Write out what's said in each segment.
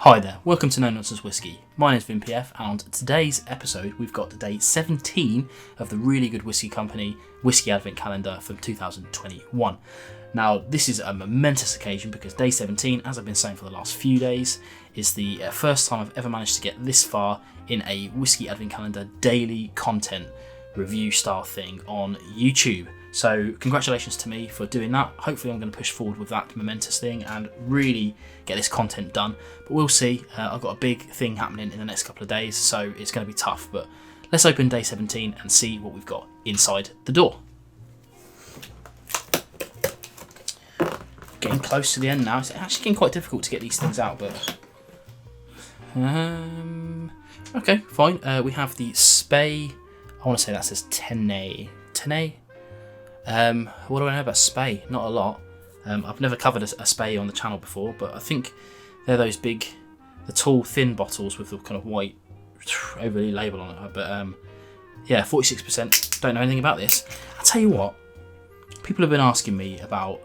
Hi there, welcome to No Nonsense Whiskey. My name is VinPF, and on today's episode we've got day 17 of the really good whiskey company Whisky Advent Calendar from 2021. Now this is a momentous occasion because day 17, as I've been saying for the last few days, is the first time I've ever managed to get this far in a Whisky Advent Calendar daily content review style thing on YouTube. So congratulations to me for doing that. Hopefully I'm going to push forward with that momentous thing and really get this content done. But we'll see. I've got a big thing happening in the next couple of days, so it's going to be tough. But let's open day 17 and see what we've got inside the door. Getting close to the end now. It's actually getting quite difficult to get these things out, but okay, fine. We have the Spey. I want to say that says Tenne. Tenne? What do I know about Spey? Not a lot. I've never covered a Spey on the channel before, but I think they're those big, the tall, thin bottles with the kind of white overly label on it. But yeah, 46%. Don't know anything about this. I'll tell you what. People have been asking me about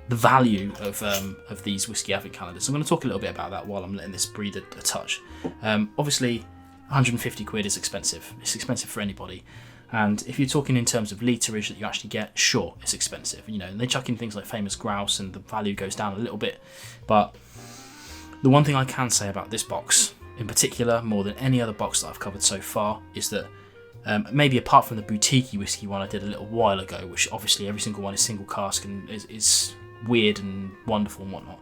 the value of these Whisky Advent calendars. I'm going to talk a little bit about that while I'm letting this breathe a touch. Obviously, 150 quid is expensive. It's expensive for anybody. And if you're talking in terms of literage that you actually get, sure, it's expensive. You know, and they chuck in things like famous grouse and the value goes down a little bit. But the one thing I can say about this box, in particular, more than any other box that I've covered so far, is that maybe apart from the boutique whiskey one I did a little while ago, which obviously every single one is single cask and is weird and wonderful and whatnot,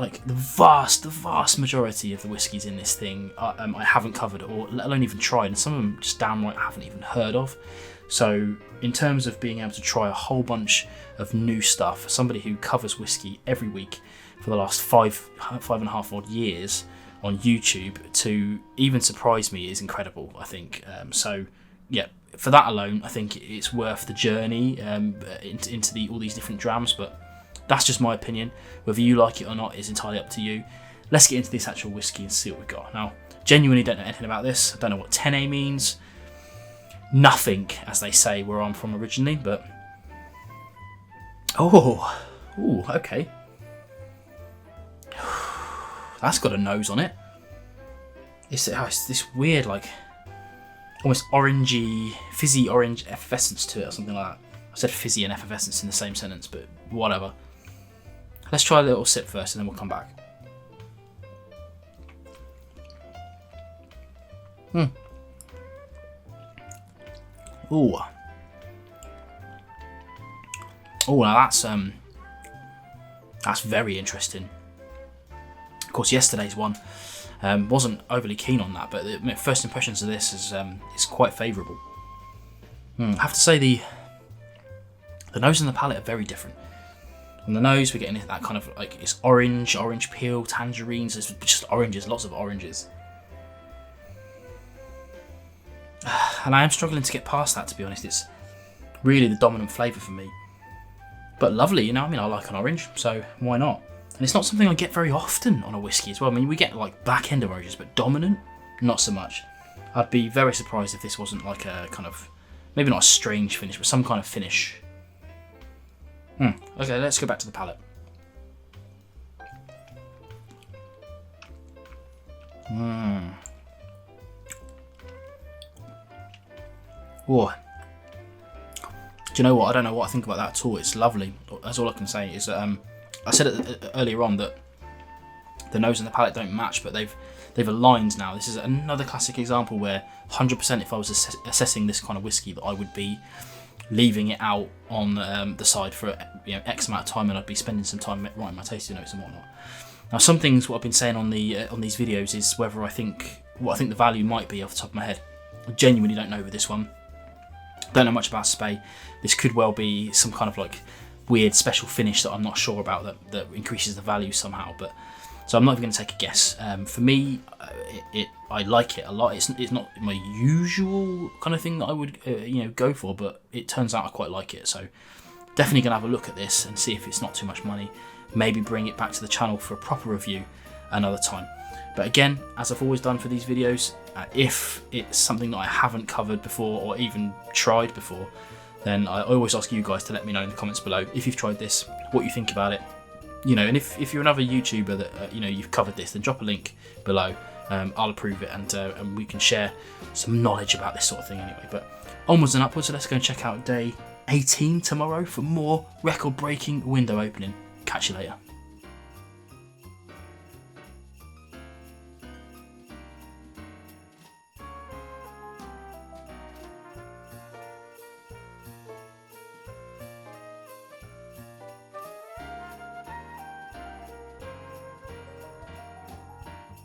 like the vast majority of the whiskies in this thing I haven't covered or let alone even tried, and some of them just downright I haven't even heard of. So in terms of being able to try a whole bunch of new stuff for somebody who covers whiskey every week for the last five and a half odd years on YouTube, to even surprise me is incredible, I think. So yeah, for that alone I think it's worth the journey into all these different drams. But that's just my opinion. Whether you like it or not is entirely up to you. Let's get into this actual whiskey and see what we've got. Now, genuinely don't know anything about this. I don't know what Tenne means. Nothing, as they say, where I'm from originally, but oh, okay. That's got a nose on it. It's this weird, like, almost orangey, fizzy orange effervescence to it or something like that. I said fizzy and effervescence in the same sentence, but whatever. Let's try a little sip first and then we'll come back. Ooh. Oh, now that's very interesting. Of course, yesterday's one wasn't overly keen on that, but the first impressions of this is quite favourable. I have to say the nose and the palate are very different. On the nose, we're getting that kind of like, it's orange peel, tangerines, it's just oranges, lots of oranges. And I am struggling to get past that, to be honest. It's really the dominant flavour for me. But lovely, you know, I mean, I like an orange, so why not? And it's not something I get very often on a whiskey as well. I mean, we get like back end of oranges, but dominant, not so much. I'd be very surprised if this wasn't like a kind of, maybe not a strange finish, but some kind of finish. Okay, let's go back to the palate. Whoa. Do you know what? I don't know what I think about that at all. It's lovely. That's all I can say. Is I said it earlier on that the nose and the palate don't match, but they've aligned now. This is another classic example where 100% if I was assessing this kind of whiskey, that I would be leaving it out on the side for X amount of time, and I'd be spending some time writing my tasting notes and whatnot. Now, some things what I've been saying on these videos is whether what I think the value might be off the top of my head. I genuinely don't know with this one. Don't know much about Spey. This could well be some kind of like weird special finish that I'm not sure about that increases the value somehow. But so I'm not even going to take a guess. For me, I like it a lot. It's not my usual kind of thing that I would go for, but it turns out I quite like it. So definitely going to have a look at this and see if it's not too much money. Maybe bring it back to the channel for a proper review another time. But again, as I've always done for these videos, if it's something that I haven't covered before or even tried before, then I always ask you guys to let me know in the comments below if you've tried this, what you think about it, and if you're another YouTuber that you've covered this, then drop a link below. I'll approve it, and we can share some knowledge about this sort of thing anyway. But onwards and upwards, so let's go and check out day 18 tomorrow for more record-breaking window opening. Catch you later.